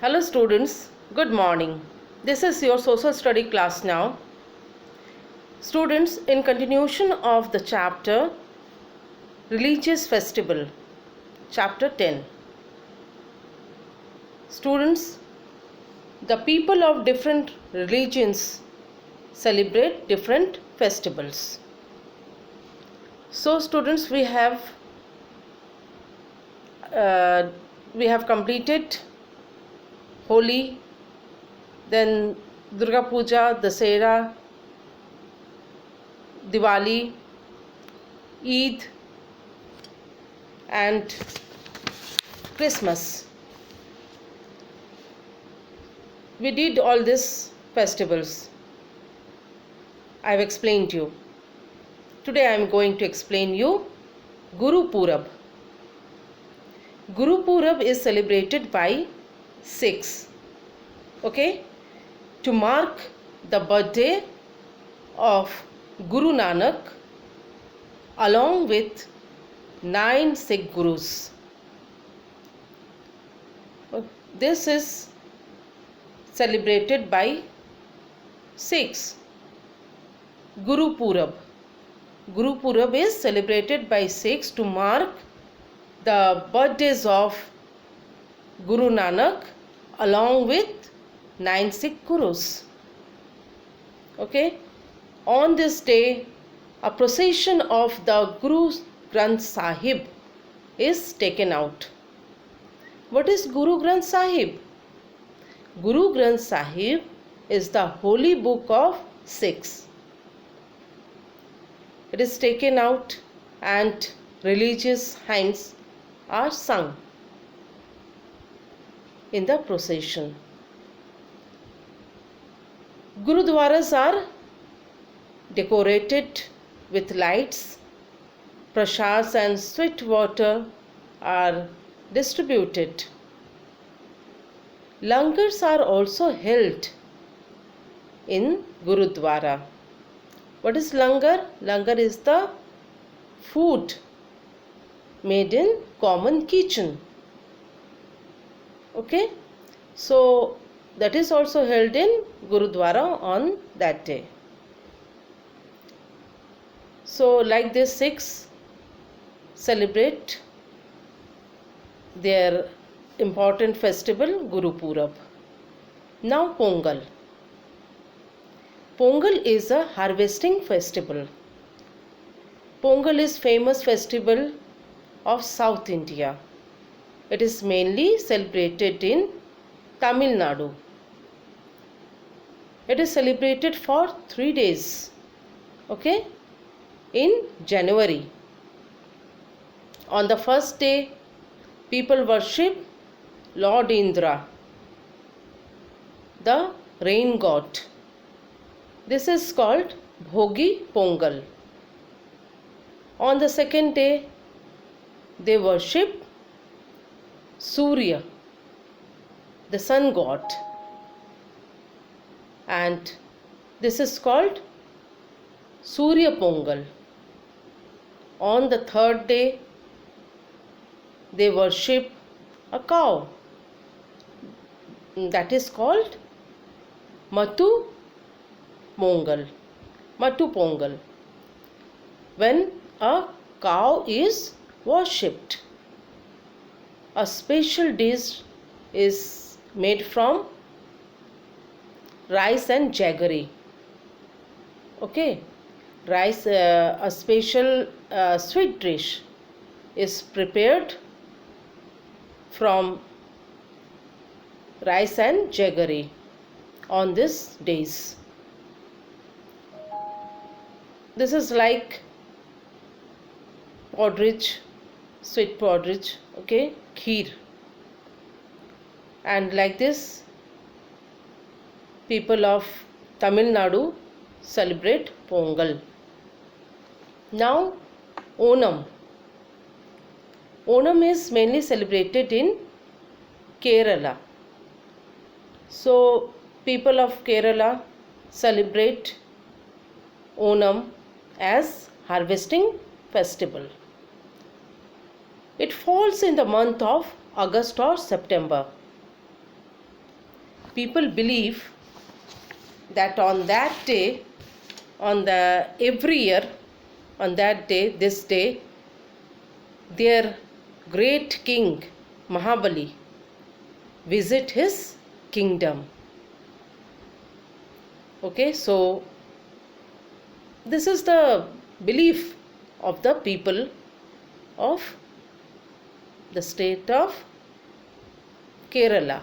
Hello students, good morning. This is your social study class now. Students, in continuation of the chapter Religious Festival, chapter 10. Students, the people of different religions celebrate different festivals. So students, we have completed Holi, then Durga Puja, Dasera, Diwali, Eid and Christmas. We did all these festivals. I have explained you. Today I am going to explain you Guru Purab. Guru Purab is celebrated by Sikhs. Okay? To mark the birthday of Guru Nanak along with 9 Sikh Gurus. This is celebrated by Sikhs. Guru Purab. Guru Purab is celebrated by Sikhs to mark the birthdays of Guru Nanak along with 9 Sikh Gurus. Okay? On this day, a procession of the Guru Granth Sahib is taken out. What is Guru Granth Sahib? Guru Granth Sahib is the holy book of Sikhs. It is taken out and religious hymns are sung in the procession. Gurudwaras are decorated with lights, prasads and sweet water are distributed. Langars are also held in Gurudwara. What is langar? Langar is the food made in common kitchen. Okay? So that is also held in Gurudwara on that day. So like this, Sikhs celebrate their important festival Guru Purab. Now Pongal. Pongal is a harvesting festival. Pongal is famous festival of South India. It is mainly celebrated in Tamil Nadu. It is celebrated for 3 days. Okay? In January. On the first day, people worship Lord Indra, the rain god. This is called Bhogi Pongal. On the second day, they worship Surya, the sun god. And this is called Surya Pongal. On the third day, they worship a cow. That is called Matu Pongal. Matu Pongal. When a cow is worshipped, a special dish is made from rice and jaggery. Okay? Rice, a special sweet dish is prepared from rice and jaggery on these days. This is like porridge, sweet porridge, okay, kheer. And like this, people of Tamil Nadu celebrate Pongal. Now Onam. Onam is mainly celebrated in Kerala. So people of Kerala celebrate Onam as harvesting festival. It falls in the month of August or September. people believe that on that day, every year, on that day, this day, their great king Mahabali visit his kingdom. Okay, so this is the belief of the people of the state of Kerala.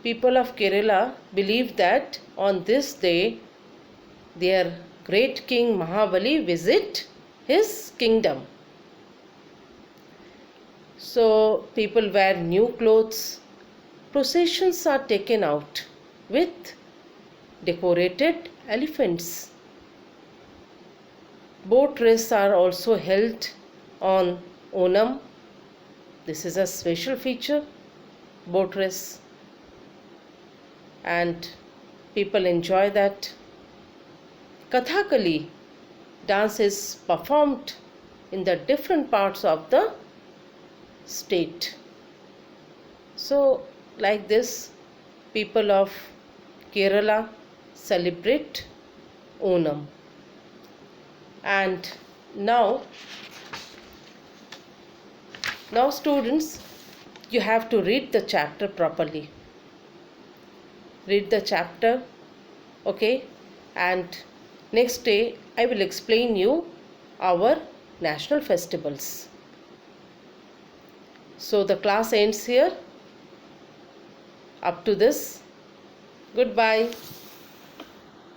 People of Kerala believe that on this day their great king Mahabali visit his kingdom. So people wear new clothes, processions are taken out with decorated elephants. Boat races are also held on Onam. This is a special feature, boat race, and people enjoy that. Kathakali dance is performed in the different parts of the state. So, like this, people of Kerala celebrate Onam. And now students, you have to read the chapter properly. Read the chapter, okay? And next day I will explain you our national festivals. So the class ends here. Up to this, goodbye.